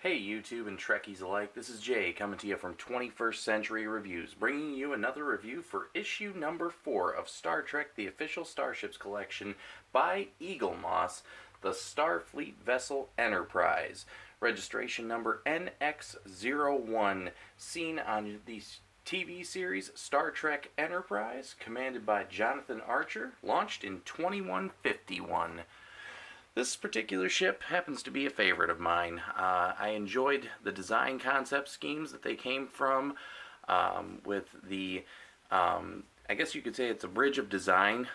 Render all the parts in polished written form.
Hey YouTube and Trekkies alike, this is Jay coming to you from 21st Century Reviews, bringing you another review for issue number 4 of Star Trek The Official Starships Collection by Eaglemoss, the Starfleet vessel Enterprise, registration number NX01, seen on the TV series Star Trek Enterprise, commanded by Jonathan Archer, launched in 2151. This particular ship happens to be a favorite of mine. I enjoyed the design concept schemes that they came from with the, I guess you could say it's a bridge of design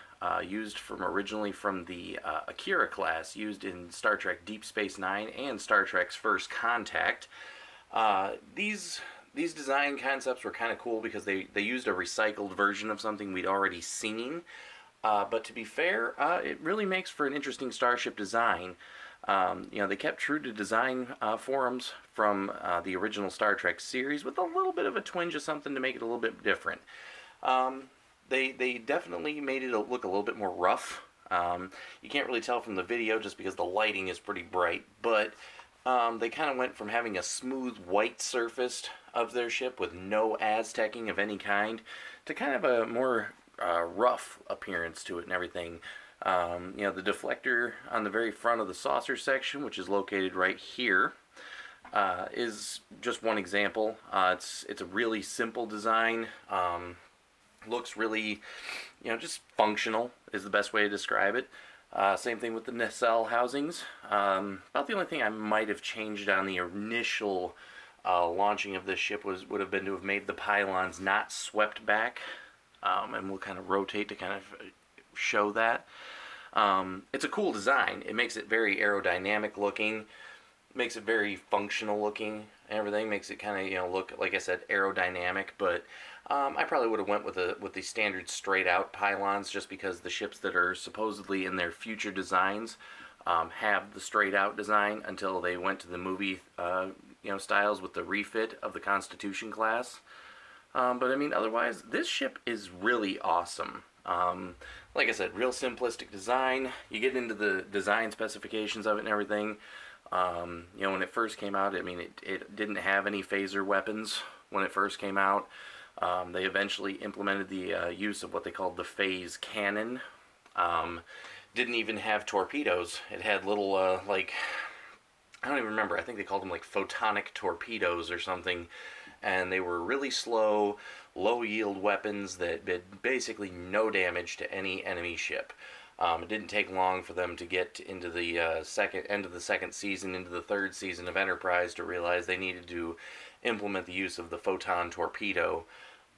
used originally from the Akira class used in Star Trek Deep Space Nine and Star Trek's First Contact. These design concepts were kind of cool because they used a recycled version of something we'd already seen. But to be fair, it really makes for an interesting starship design. They kept true to design forums from the original Star Trek series with a little bit of a twinge of something to make it a little bit different. They definitely made it look a little bit more rough. You can't really tell from the video just because the lighting is pretty bright, but they kind of went from having a smooth white surface of their ship with no Aztecing of any kind to kind of a more rough appearance to it and everything. The deflector on the very front of the saucer section, which is located right here, is just one example. It's a really simple design. Looks really, just functional is the best way to describe it. Same thing with the nacelle housings. About the only thing I might have changed on the initial launching of this ship would have been to have made the pylons not swept back. And we'll kind of rotate to kind of show that. It's a cool design. It makes it very aerodynamic looking, makes it very functional looking, and everything makes it kind of look, like I said, aerodynamic. But I probably would have went with the standard straight out pylons, just because the ships that are supposedly in their future designs have the straight out design until they went to the movie styles with the refit of the Constitution class. But I mean, otherwise, this ship is really awesome. Like I said, real simplistic design. You get into the design specifications of it and everything. When it first came out, I mean, it didn't have any phaser weapons when it first came out. They eventually implemented the use of what they called the phase cannon. Didn't even have torpedoes. It had little, I don't even remember. I think they called them like photonic torpedoes or something. And they were really slow, low-yield weapons that did basically no damage to any enemy ship. It didn't take long for them to get into the end of the second season, into the third season of Enterprise, to realize they needed to implement the use of the photon torpedo,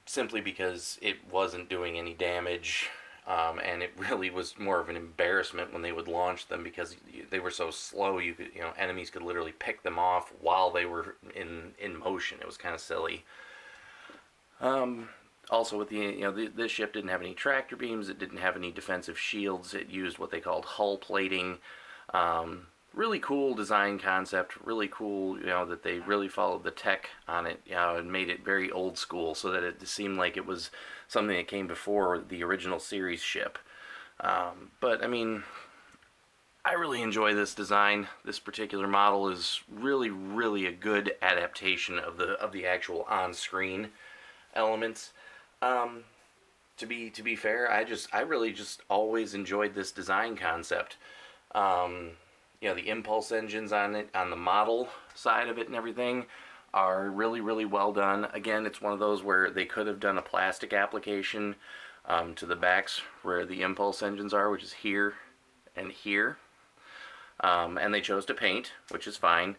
simply because it wasn't doing any damage. And it really was more of an embarrassment when they would launch them, because they were so slow. Enemies could literally pick them off while they were in motion. It was kind of silly. Also, with this ship didn't have any tractor beams. It didn't have any defensive shields. It used what they called hull plating. Really cool design concept. Really cool, that they really followed the tech on it, and made it very old school, so that it seemed like it was something that came before the original series ship. But I mean, I really enjoy this design. This particular model is really, really a good adaptation of the actual on-screen elements. To be fair, I really just always enjoyed this design concept. The impulse engines on it, on the model side of it and everything, are really, really well done. Again, it's one of those where they could have done a plastic application to the backs where the impulse engines are, which is here and here. And they chose to paint, which is fine.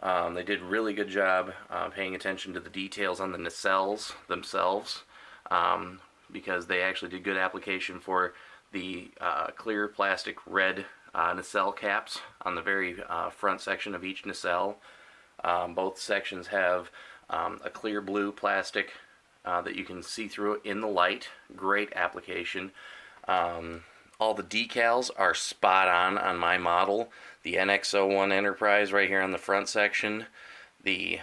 They did a really good job paying attention to the details on the nacelles themselves, because they actually did good application for the clear plastic red nacelle caps on the very front section of each nacelle. Both sections have a clear blue plastic that you can see through it in the light. Great application. All the decals are spot on my model. The NX01 Enterprise right here on the front section. The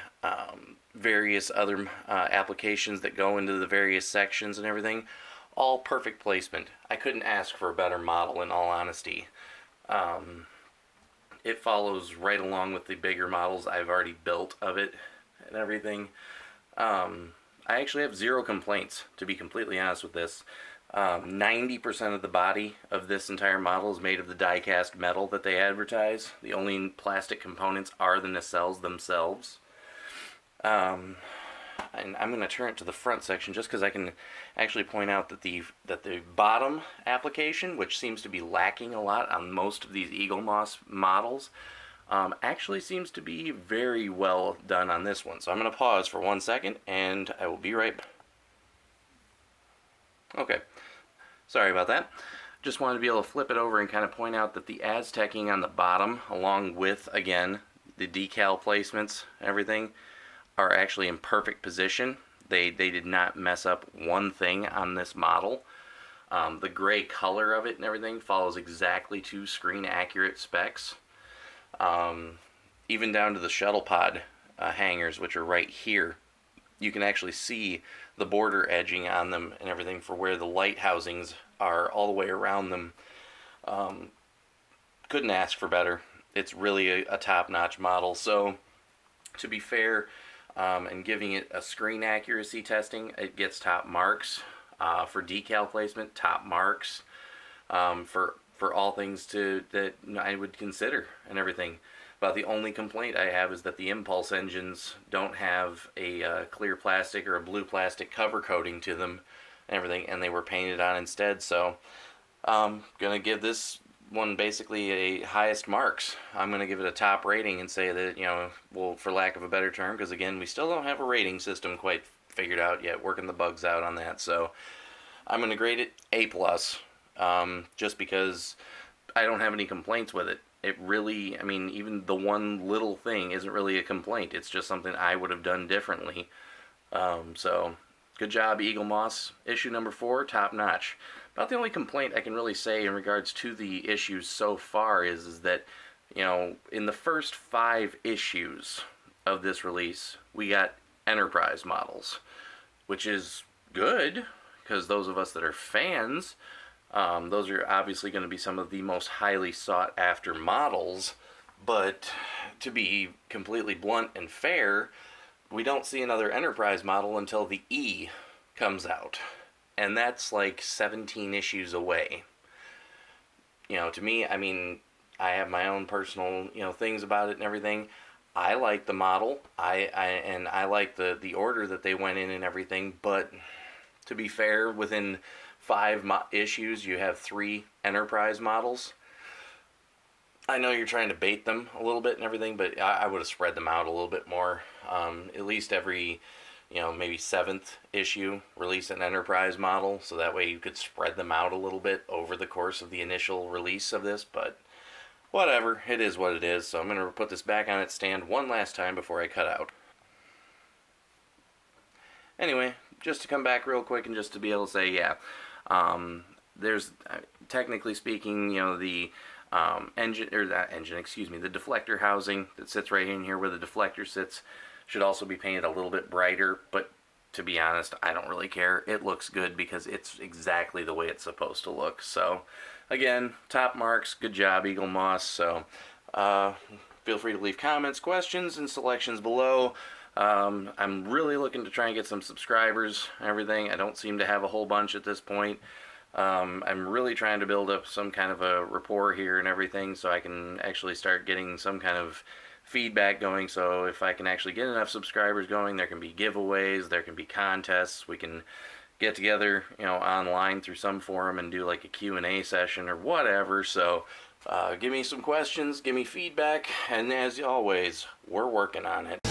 various other applications that go into the various sections and everything. All perfect placement. I couldn't ask for a better model, in all honesty. it follows right along with the bigger models I've already built of it and everything. I actually have zero complaints, to be completely honest with this. 90% of the body of this entire model is made of the die-cast metal that they advertise. The only plastic components are the nacelles themselves. And I'm going to turn it to the front section just because I can actually point out that the bottom application, which seems to be lacking a lot on most of these Eaglemoss models, actually seems to be very well done on this one. So I'm going to pause for 1 second and I will be right back. Okay, sorry about that. Just wanted to be able to flip it over and kind of point out that the Aztecing on the bottom, along with, again, the decal placements, everything, are actually in perfect position. They did not mess up one thing on this model. The gray color of it and everything follows exactly to screen accurate specs. Even down to the shuttle pod hangers, which are right here. You can actually see the border edging on them and everything for where the light housings are all the way around them. Couldn't ask for better. It's really a top-notch model. So, to be fair, and giving it a screen accuracy testing, it gets top marks. For decal placement, top marks. For all things that I would consider and everything. But the only complaint I have is that the impulse engines don't have a clear plastic or a blue plastic cover coating to them and everything, and they were painted on instead. So I'm going to give this one basically a highest marks. I'm going to give it a top rating and say that, well, for lack of a better term, because again, we still don't have a rating system quite figured out yet, working the bugs out on that. So I'm going to grade it A+, just because I don't have any complaints with it. It really, even the one little thing isn't really a complaint. It's just something I would have done differently. So, good job, Eaglemoss. Issue number 4, top notch. About the only complaint I can really say in regards to the issues so far is that, in the first 5 issues of this release, we got Enterprise models, which is good, because those of us that are fans, those are obviously going to be some of the most highly sought after models, but to be completely blunt and fair, we don't see another Enterprise model until the E comes out, and that's like 17 issues away. To me, I have my own personal, things about it and everything. I like the model, and I like the order that they went in and everything, but to be fair, within 5 issues, you have 3 Enterprise models. I know you're trying to bait them a little bit and everything, but I would have spread them out a little bit more. At least every, maybe 7th issue, release an Enterprise model, so that way you could spread them out a little bit over the course of the initial release of this, but whatever, it is what it is. So I'm going to put this back on its stand one last time before I cut out. Anyway, just to come back real quick and just to be able to say, yeah, there's, technically speaking, the the deflector housing that sits right in here where the deflector sits should also be painted a little bit brighter, but to be honest, I don't really care. It looks good because it's exactly the way it's supposed to look. So, again, top marks, good job, Eaglemoss. So, feel free to leave comments, questions, and selections below. I'm really looking to try and get some subscribers and everything. I don't seem to have a whole bunch at this point. I'm really trying to build up some kind of a rapport here and everything so I can actually start getting some kind of feedback going. So if I can actually get enough subscribers going, there can be giveaways, there can be contests, we can get together, online through some forum and do like a Q&A session or whatever. So give me some questions, give me feedback, and as always, we're working on it.